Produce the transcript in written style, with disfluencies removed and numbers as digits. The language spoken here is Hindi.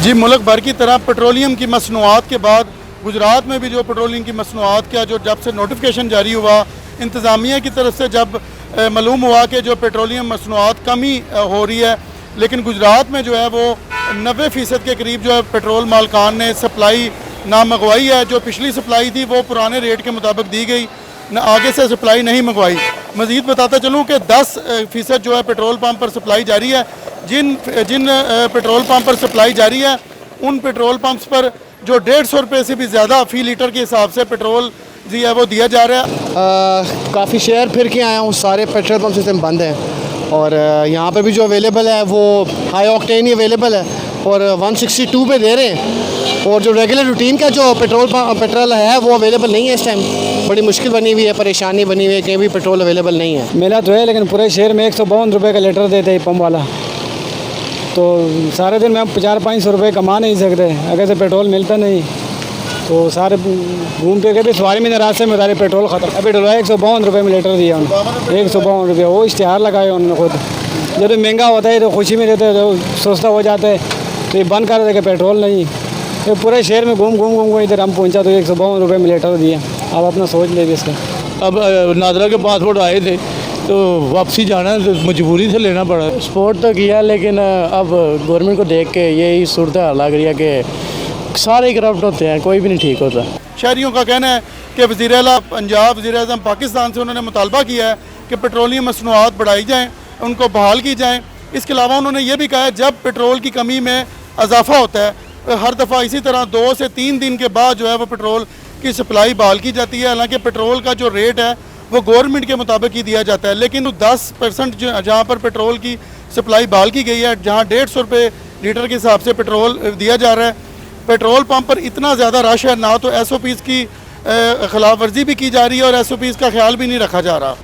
जी, मुल्क भर की तरह पेट्रोलियम की मसनूआत के बाद गुजरात में भी जो पेट्रोलियम की मसनूआत का जो जब से नोटिफिकेशन जारी हुआ इंतज़ामिया की तरफ से, जब मालूम हुआ कि जो पेट्रोलियम मसनूआत कमी हो रही है, लेकिन गुजरात में जो है वो 90% के करीब जो है पेट्रोल मालकान ने सप्लाई ना मंगवाई है। जो पिछली सप्लाई थी वो पुराने रेट के मुताबिक दी गई, न आगे से सप्लाई नहीं मंगवाई। मज़ीद बताता चलूँ कि 10% जो है पेट्रोल पम्प पर सप्लाई जारी है। जिन पेट्रोल पम्प पर सप्लाई जारी है उन पेट्रोल पम्प्स पर जो 150 रुपये से भी ज़्यादा फ़ी लीटर के हिसाब से पेट्रोल जी है वो दिया जा रहा है। काफ़ी शहर फिर के आया हूँ, सारे पेट्रोल पम्प सिस्टम बंद हैं और यहाँ पे भी जो अवेलेबल है वो हाई ऑक्टेन ही अवेलेबल है और 162 पे दे रहे हैं। और जो रेगुलर रूटीन का जो पेट्रोल है वो अवेलेबल नहीं है इस टाइम। बड़ी मुश्किल बनी हुई है, परेशानी बनी हुई है, कहीं भी पेट्रोल अवेलेबल नहीं है। मिला तो है लेकिन पूरे शहर में 152 रुपये का लीटर देते हैं पंप वाला, तो सारे दिन में हम 400-500 रुपये कमा नहीं सकते अगर से पेट्रोल मिलता नहीं। तो सारे घूम फिर के भी सवारी में रास्ते में सारे पेट्रोल ख़त्म। अभी डलवा 152 रुपये में लीटर दिया उन्होंने, 152 रुपये। वो इश्तिहार लगाए उन्होंने खुद। जब तो महंगा होता है तो खुशी में देते तो सस्ता हो जाता है, तो ये बंद कर देते पेट्रोल नहीं। तो पूरे शहर में घूम इधर हम पहुँचा तो 152 रुपये में लीटर दिया। आप अपना सोच ले इसका। अब नादरा के पासपोर्ट आए थे तो वापसी जाना है तो मजबूरी से लेना पड़ा। सपोर्ट तो किया लेकिन अब गवर्नमेंट को देख के यही सूरत हाल लग रही है कि सारे करप्ट होते हैं, कोई भी नहीं ठीक होता। शहरियों का कहना है कि वज़ीर आला पंजाब, वज़ीर आज़म पाकिस्तान से उन्होंने मुतालबा किया है कि पेट्रोलियम मसनूआत बढ़ाई जाएँ, उनको बहाल की जाएँ। इसके अलावा उन्होंने ये भी कहा है जब पेट्रोल की कमी में इजाफा होता है हर दफ़ा इसी तरह 2 से 3 दिन के बाद जो है वो पेट्रोल की सप्लाई बहाल की जाती है। हालांकि पेट्रोल का जो रेट है वो गवर्नमेंट के मुताबिक ही दिया जाता है, लेकिन 10% जहाँ पर पेट्रोल की सप्लाई बहाल की गई है, जहाँ 150 रुपये लीटर के हिसाब से पेट्रोल दिया जा रहा है, पेट्रोल पंप पर इतना ज़्यादा रश है, ना तो SOPs की खिलाफ वर्जी भी की जा रही है और SOPs का ख्याल भी नहीं रखा जा रहा।